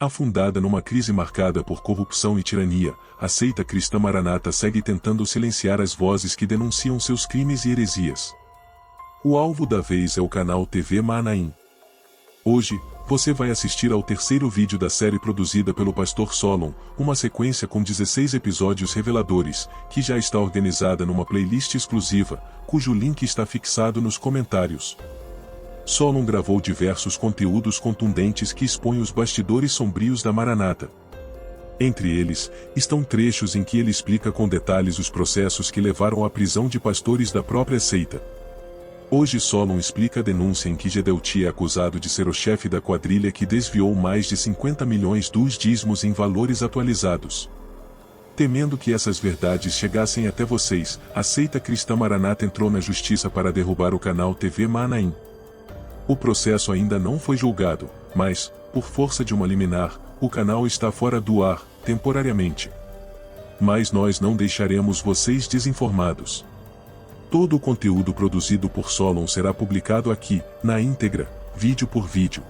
Afundada numa crise marcada por corrupção e tirania, a seita cristã Maranata segue tentando silenciar as vozes que denunciam seus crimes e heresias. O alvo da vez é o canal TV Manaim. Hoje, você vai assistir ao terceiro vídeo da série produzida pelo Pastor Solon, uma sequência com 16 episódios reveladores, que já está organizada numa playlist exclusiva, cujo link está fixado nos comentários. Solon gravou diversos conteúdos contundentes que expõem os bastidores sombrios da Maranata. Entre eles, estão trechos em que ele explica com detalhes os processos que levaram à prisão de pastores da própria seita. Hoje Solon explica a denúncia em que Gedeuti é acusado de ser o chefe da quadrilha que desviou mais de 50 milhões dos dízimos em valores atualizados. Temendo que essas verdades chegassem até vocês, a seita cristã Maranata entrou na justiça para derrubar o canal TV Manaim. O processo ainda não foi julgado, mas, por força de uma liminar, o canal está fora do ar, temporariamente. Mas nós não deixaremos vocês desinformados. Todo o conteúdo produzido por Solon será publicado aqui, na íntegra, vídeo por vídeo.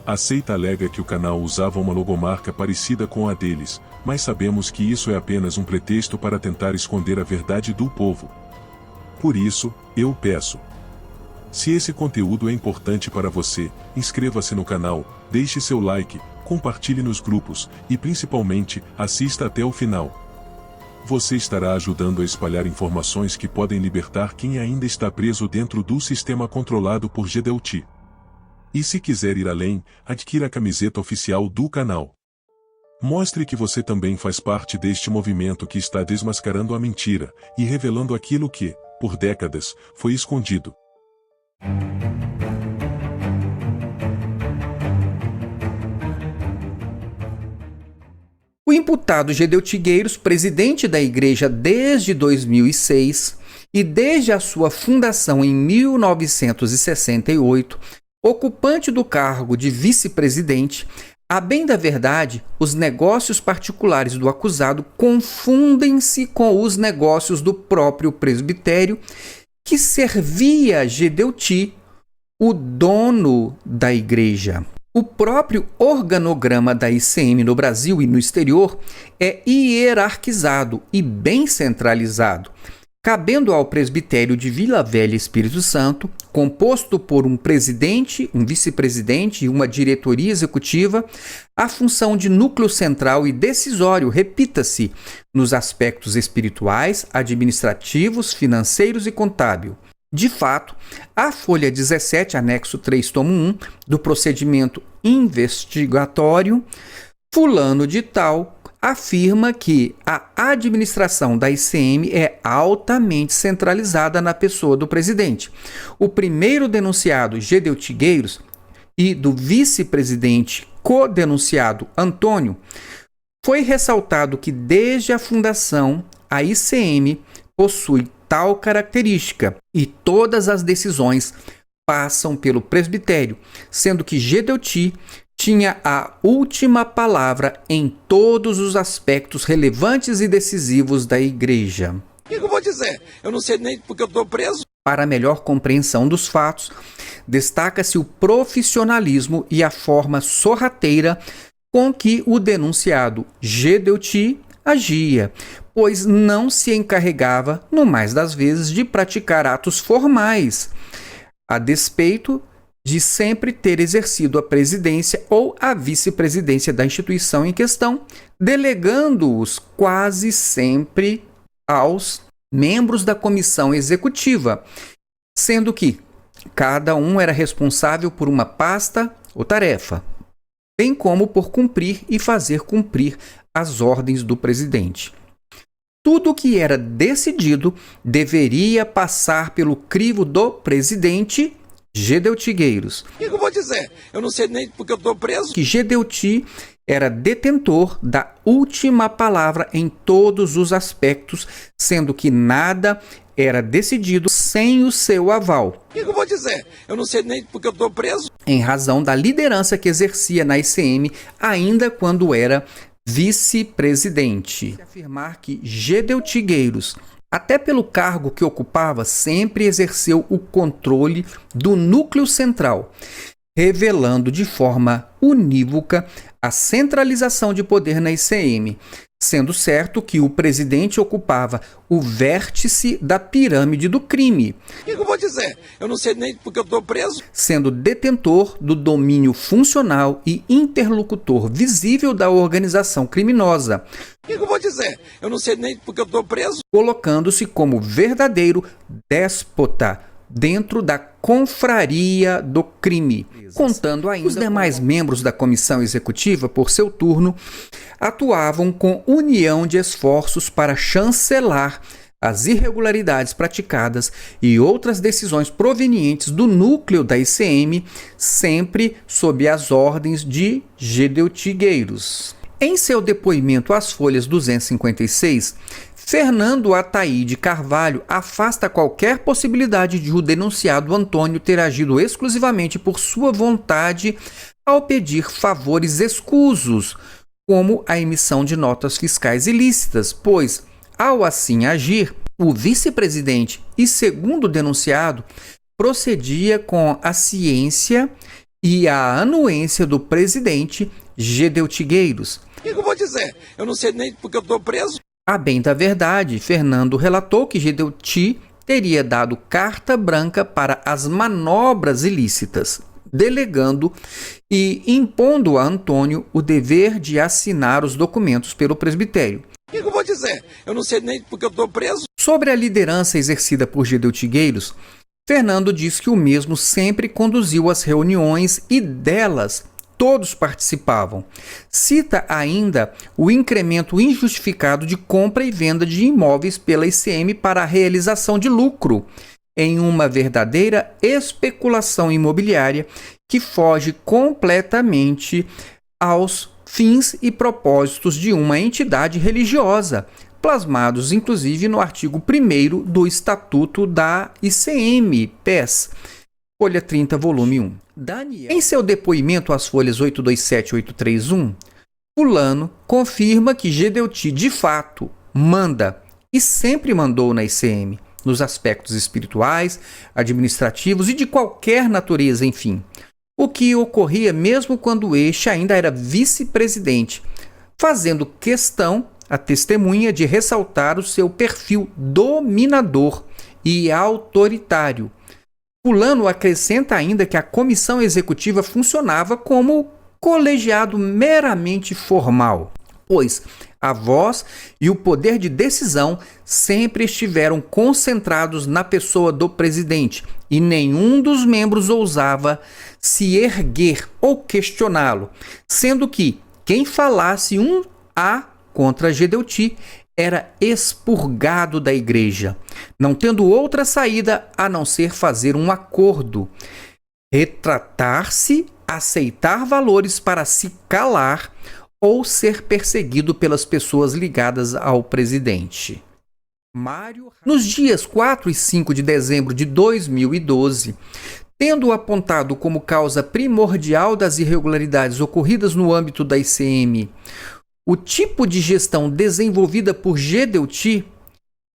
A seita alega que o canal usava uma logomarca parecida com a deles, mas sabemos que isso é apenas um pretexto para tentar esconder a verdade do povo. Por isso, eu peço. Se esse conteúdo é importante para você, inscreva-se no canal, deixe seu like, compartilhe nos grupos, e principalmente, assista até o final. Você estará ajudando a espalhar informações que podem libertar quem ainda está preso dentro do sistema controlado por Gedeuti. E se quiser ir além, adquira a camiseta oficial do canal. Mostre que você também faz parte deste movimento que está desmascarando a mentira, e revelando aquilo que, por décadas, foi escondido. O imputado Gedeuti Gueiros, presidente da igreja desde 2006 e desde a sua fundação em 1968, ocupante do cargo de vice-presidente, a bem da verdade, os negócios particulares do acusado confundem-se com os negócios do próprio presbitério, que servia Gedeuti, o dono da igreja. O próprio organograma da ICM no Brasil e no exterior é hierarquizado e bem centralizado, cabendo ao presbitério de Vila Velha Espírito Santo, composto por um presidente, um vice-presidente e uma diretoria executiva, a função de núcleo central e decisório, repita-se, nos aspectos espirituais, administrativos, financeiros e contábil. De fato, a folha 17, anexo 3, tomo 1, do procedimento investigatório, fulano de tal, afirma que a administração da ICM é altamente centralizada na pessoa do presidente. O primeiro denunciado, Gedeuti Gueiros, e do vice-presidente co-denunciado, Antônio, foi ressaltado que desde a fundação, a ICM possui tal característica e todas as decisões passam pelo presbitério, sendo que Gedeuti tinha a última palavra em todos os aspectos relevantes e decisivos da igreja. O que eu vou dizer? Eu não sei nem porque eu estou preso. Para melhor compreensão dos fatos, destaca-se o profissionalismo e a forma sorrateira com que o denunciado Gedeuti agia, pois não se encarregava, no mais das vezes, de praticar atos formais, a despeito de sempre ter exercido a presidência ou a vice-presidência da instituição em questão, delegando-os quase sempre aos membros da comissão executiva, sendo que cada um era responsável por uma pasta ou tarefa, bem como por cumprir e fazer cumprir as ordens do presidente. Tudo o que era decidido deveria passar pelo crivo do presidente Gedeuti Gueiros. O que eu vou dizer? Eu não sei nem porque eu estou preso. Que Gedeuti era detentor da última palavra em todos os aspectos, sendo que nada era decidido sem o seu aval. O que eu vou dizer? Eu não sei nem porque eu estou preso. Em razão da liderança que exercia na ICM, ainda quando era vice-presidente. Afirmar que Gedeuti Gueiros, até pelo cargo que ocupava, sempre exerceu o controle do núcleo central, revelando de forma unívoca a centralização de poder na ICM, sendo certo que o presidente ocupava o vértice da pirâmide do crime, O que eu vou dizer? Eu não sei nem porque eu estou preso. sendo detentor do domínio funcional e interlocutor visível da organização criminosa, O que eu vou dizer? Eu não sei nem porque eu estou preso. colocando-se como verdadeiro déspota dentro da confraria do crime, contando ainda os demais membros da comissão executiva, por seu turno, atuavam com união de esforços para chancelar as irregularidades praticadas e outras decisões provenientes do núcleo da ICM, sempre sob as ordens de Gedeuti Gueiros. Em seu depoimento às folhas 256, Fernando Ataíde Carvalho afasta qualquer possibilidade de o denunciado Antônio ter agido exclusivamente por sua vontade ao pedir favores escusos, como a emissão de notas fiscais ilícitas, pois, ao assim agir, o vice-presidente e segundo denunciado procedia com a ciência e a anuência do presidente Gedeuti Gueiros. O que eu vou dizer? Eu não sei nem porque eu estou preso. A bem da verdade, Fernando relatou que Gedeuti teria dado carta branca para as manobras ilícitas, delegando e impondo a Antônio o dever de assinar os documentos pelo presbitério. O que eu vou dizer? Eu não sei nem porque eu estou preso. Sobre a liderança exercida por Gedeuti Gueiros, Fernando diz que o mesmo sempre conduziu as reuniões e delas todos participavam. Cita ainda o incremento injustificado de compra e venda de imóveis pela ICM para a realização de lucro, em uma verdadeira especulação imobiliária que foge completamente aos fins e propósitos de uma entidade religiosa, plasmados inclusive no artigo 1º do Estatuto da ICM, PES, folha 30, volume 1. Em seu depoimento às folhas 827 e 831, Fulano confirma que Gedeuti de fato manda e sempre mandou na ICM, nos aspectos espirituais, administrativos e de qualquer natureza, enfim. O que ocorria mesmo quando este ainda era vice-presidente, fazendo questão a testemunha de ressaltar o seu perfil dominador e autoritário. Fulano acrescenta ainda que a comissão executiva funcionava como colegiado meramente formal, pois a voz e o poder de decisão sempre estiveram concentrados na pessoa do presidente e nenhum dos membros ousava se erguer ou questioná-lo, sendo que quem falasse um A contra Gedeuti era expurgado da igreja, não tendo outra saída a não ser fazer um acordo, retratar-se, aceitar valores para se calar ou ser perseguido pelas pessoas ligadas ao presidente. Nos dias 4 e 5 de dezembro de 2012, tendo apontado como causa primordial das irregularidades ocorridas no âmbito da ICM o tipo de gestão desenvolvida por Gedeuti,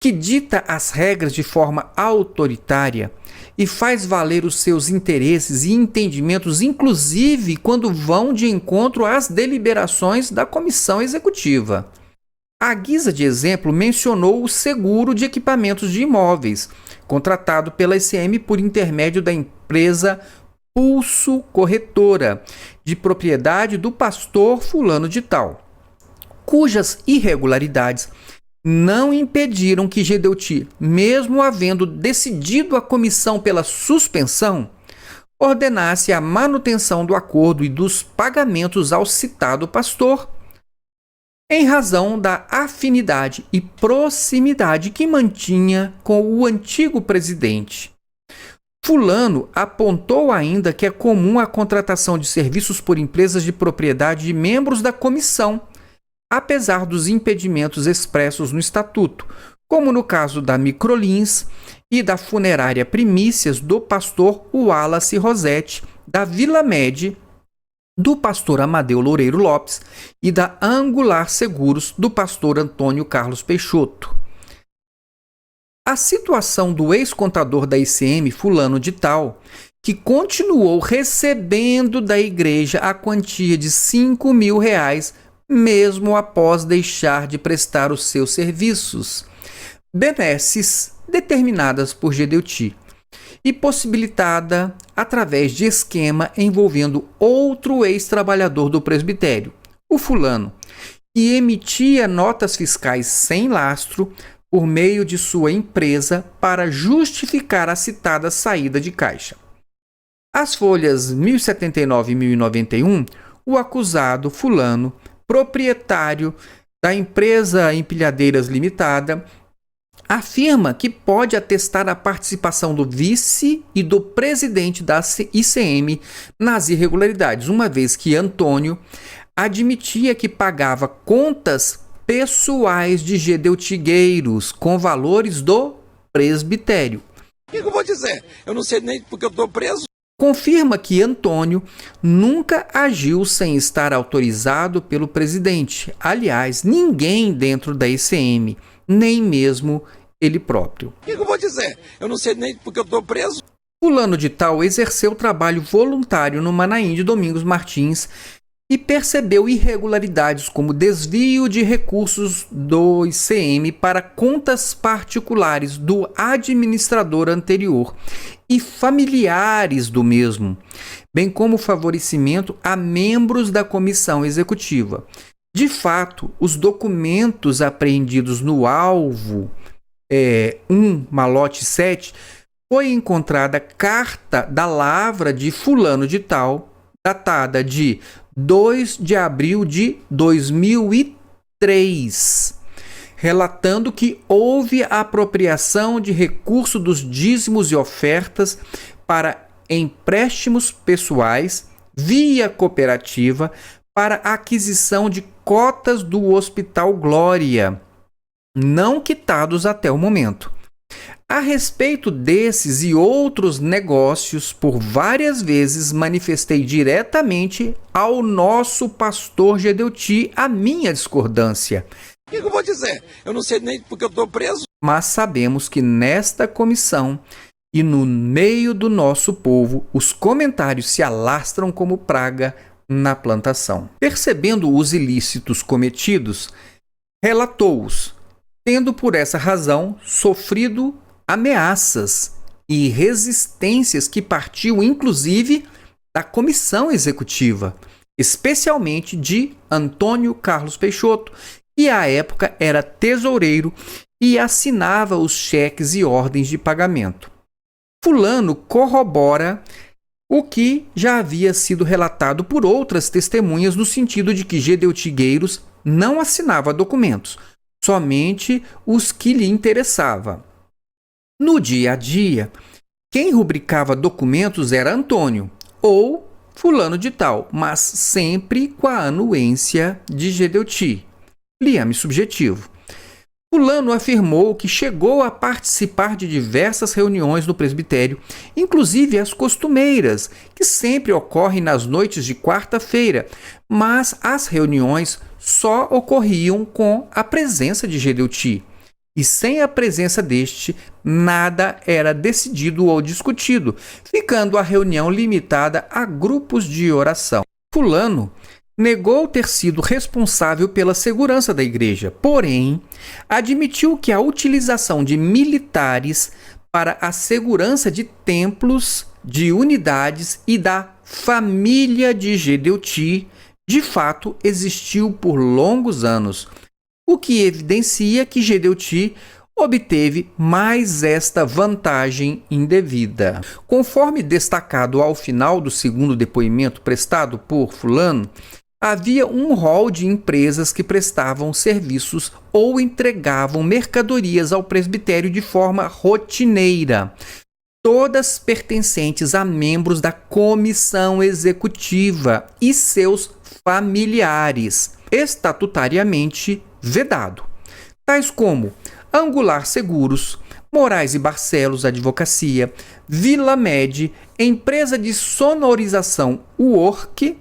que dita as regras de forma autoritária e faz valer os seus interesses e entendimentos, inclusive quando vão de encontro às deliberações da comissão executiva. À guisa de exemplo, mencionou o seguro de equipamentos de imóveis, contratado pela ICM por intermédio da empresa Pulso Corretora, de propriedade do pastor fulano de tal, cujas irregularidades não impediram que Gedeuti, mesmo havendo decidido a comissão pela suspensão, ordenasse a manutenção do acordo e dos pagamentos ao citado pastor, em razão da afinidade e proximidade que mantinha com o antigo presidente. Fulano apontou ainda que é comum a contratação de serviços por empresas de propriedade de membros da comissão, apesar dos impedimentos expressos no Estatuto, como no caso da Microlins e da funerária Primícias do pastor Wallace Rossetti, da Vila Med, do pastor Amadeu Loureiro Lopes e da Angular Seguros, do pastor Antônio Carlos Peixoto. A situação do ex-contador da ICM, fulano de tal, que continuou recebendo da igreja a quantia de R$ 5.000, mesmo após deixar de prestar os seus serviços, benesses determinadas por Gedeuti, e possibilitada através de esquema envolvendo outro ex-trabalhador do presbitério, o fulano, que emitia notas fiscais sem lastro por meio de sua empresa para justificar a citada saída de caixa. As folhas 1079 e 1091, o acusado fulano, proprietário da empresa Empilhadeiras Limitada, afirma que pode atestar a participação do vice e do presidente da ICM nas irregularidades, uma vez que Antônio admitia que pagava contas pessoais de gedeutigueiros com valores do presbitério. O que eu vou dizer? Eu não sei nem porque eu estou preso. Confirma que Antônio nunca agiu sem estar autorizado pelo presidente. Aliás, ninguém dentro da ICM, nem mesmo ele próprio. O que eu vou dizer? Eu não sei nem porque eu estou preso. Fulano de Tal exerceu trabalho voluntário no Manaim de Domingos Martins e percebeu irregularidades como desvio de recursos do ICM para contas particulares do administrador anterior e familiares do mesmo, bem como favorecimento a membros da comissão executiva. De fato, os documentos apreendidos no alvo 1, malote 7, foi encontrada carta da lavra de fulano de tal, datada de 2 de abril de 2003, relatando que houve apropriação de recurso dos dízimos e ofertas para empréstimos pessoais via cooperativa para aquisição de cotas do Hospital Glória, não quitados até o momento. A respeito desses e outros negócios, por várias vezes manifestei diretamente ao nosso pastor Gedeuti a minha discordância. O que eu vou dizer? Eu não sei nem porque eu estou preso. Mas sabemos que nesta comissão e no meio do nosso povo, os comentários se alastram como praga na plantação. Percebendo os ilícitos cometidos, relatou-os, tendo por essa razão sofrido ameaças e resistências que partiam inclusive da comissão executiva, especialmente de Antônio Carlos Peixoto, que à época era tesoureiro e assinava os cheques e ordens de pagamento. Fulano corrobora o que já havia sido relatado por outras testemunhas no sentido de que gedeutigueiros não assinava documentos, somente os que lhe interessava. No dia a dia, quem rubricava documentos era Antônio ou fulano de tal, mas sempre com a anuência de Gedeuti, liame subjetivo. Fulano afirmou que chegou a participar de diversas reuniões no presbitério, inclusive as costumeiras, que sempre ocorrem nas noites de quarta-feira, mas as reuniões só ocorriam com a presença de Gedeuti. E sem a presença deste, nada era decidido ou discutido, ficando a reunião limitada a grupos de oração. Fulano negou ter sido responsável pela segurança da igreja, porém, admitiu que a utilização de militares para a segurança de templos, de unidades e da família de Gedeuti, de fato, existiu por longos anos, o que evidencia que Gedeuti obteve mais esta vantagem indevida. Conforme destacado ao final do segundo depoimento prestado por fulano, havia um rol de empresas que prestavam serviços ou entregavam mercadorias ao presbitério de forma rotineira, todas pertencentes a membros da comissão executiva e seus familiares, estatutariamente vedado, tais como Angular Seguros, Moraes e Barcelos Advocacia, Vila Med, empresa de sonorização UORC,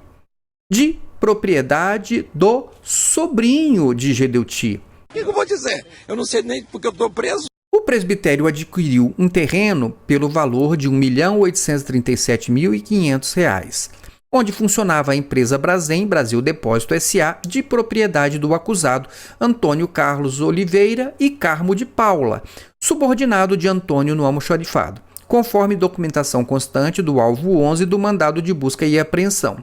de propriedade do sobrinho de Gedeuti. O que eu vou dizer? Eu não sei nem porque eu estou preso. O presbitério adquiriu um terreno pelo valor de R$ 1.837.500, onde funcionava a empresa Brasem Brasil Depósito S.A., de propriedade do acusado Antônio Carlos Oliveira e Carmo de Paula, subordinado de Antônio no almoxarifado, conforme documentação constante do alvo 11 do mandado de busca e apreensão.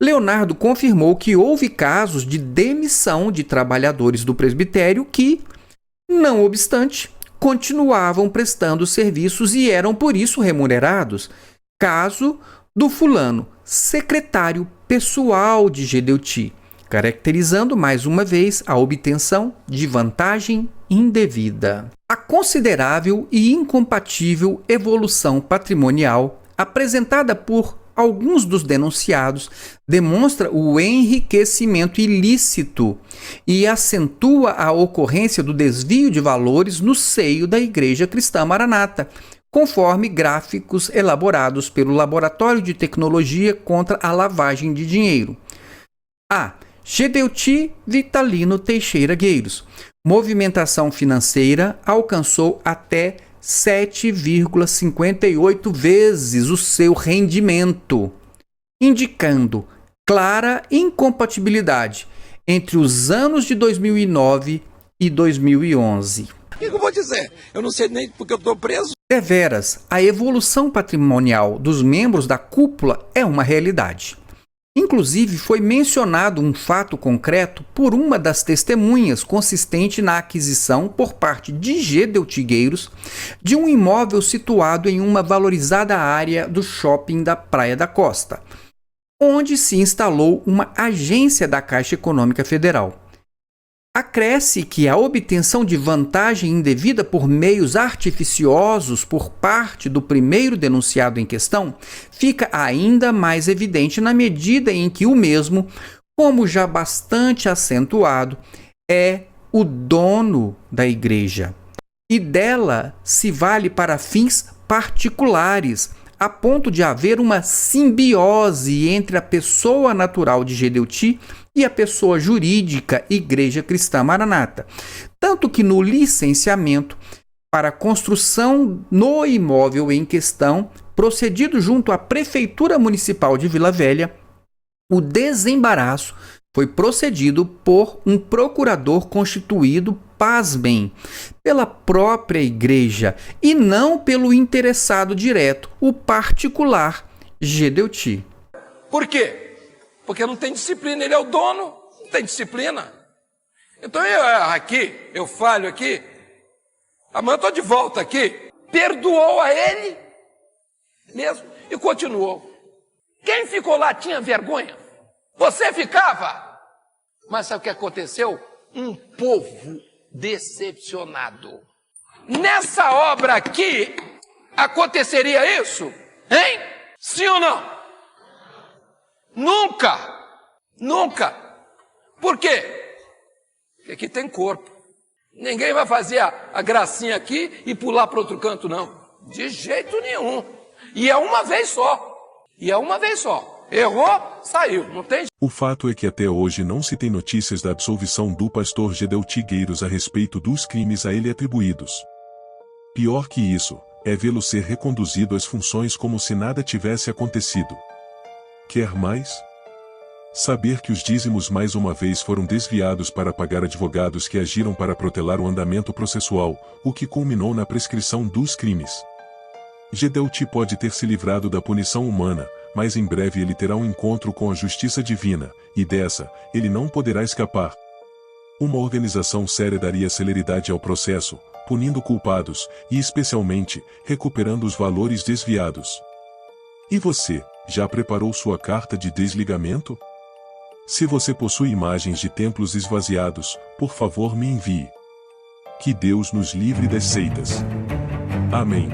Leonardo confirmou que houve casos de demissão de trabalhadores do presbitério que, não obstante, continuavam prestando serviços e eram por isso remunerados. Caso do fulano, secretário pessoal de Gedeuti, caracterizando mais uma vez a obtenção de vantagem indevida. A considerável e incompatível evolução patrimonial apresentada por alguns dos denunciados demonstra o enriquecimento ilícito e acentua a ocorrência do desvio de valores no seio da Igreja Cristã Maranata, conforme gráficos elaborados pelo Laboratório de Tecnologia contra a Lavagem de Dinheiro. A. Gedeuti Vitalino Teixeira Gueiros. Movimentação financeira alcançou até 7,58 vezes o seu rendimento, indicando clara incompatibilidade entre os anos de 2009 e 2011. O que eu vou dizer? Eu não sei nem porque eu estou preso. Deveras, a evolução patrimonial dos membros da cúpula é uma realidade. Inclusive, foi mencionado um fato concreto por uma das testemunhas consistente na aquisição por parte de Gedeuti Gueiros de um imóvel situado em uma valorizada área do shopping da Praia da Costa, onde se instalou uma agência da Caixa Econômica Federal. Acresce que a obtenção de vantagem indevida por meios artificiosos por parte do primeiro denunciado em questão fica ainda mais evidente na medida em que o mesmo, como já bastante acentuado, é o dono da igreja e dela se vale para fins particulares, a ponto de haver uma simbiose entre a pessoa natural de Gedeuti e a pessoa jurídica Igreja Cristã Maranata. Tanto que no licenciamento para a construção no imóvel em questão, procedido junto à Prefeitura Municipal de Vila Velha, o desembaraço foi procedido por um procurador constituído, pasmem, pela própria igreja e não pelo interessado direto, o particular Gedeuti. Por quê? Porque não tem disciplina, ele é o dono, não tem disciplina. Então eu erro aqui, eu falho aqui, amanhã estou de volta aqui, perdoou a ele mesmo e continuou. Quem ficou lá tinha vergonha? Você ficava? Mas sabe o que aconteceu? Um povo decepcionado. Nessa obra aqui, aconteceria isso? Hein? Sim ou não? Nunca! Nunca! Por quê? Porque aqui tem corpo. Ninguém vai fazer a gracinha aqui e pular para outro canto, não. De jeito nenhum. E é uma vez só. E é uma vez só. Errou, saiu. Não tem. O fato é que até hoje não se tem notícias da absolvição do pastor Gedeuti Gueiros a respeito dos crimes a ele atribuídos. Pior que isso, é vê-lo ser reconduzido às funções como se nada tivesse acontecido. Quer mais? Saber que os dízimos mais uma vez foram desviados para pagar advogados que agiram para protelar o andamento processual, o que culminou na prescrição dos crimes. Gedeuti pode ter se livrado da punição humana, mas em breve ele terá um encontro com a justiça divina, e dessa, ele não poderá escapar. Uma organização séria daria celeridade ao processo, punindo culpados, e especialmente, recuperando os valores desviados. E você, já preparou sua carta de desligamento? Se você possui imagens de templos esvaziados, por favor me envie. Que Deus nos livre das seitas. Amém.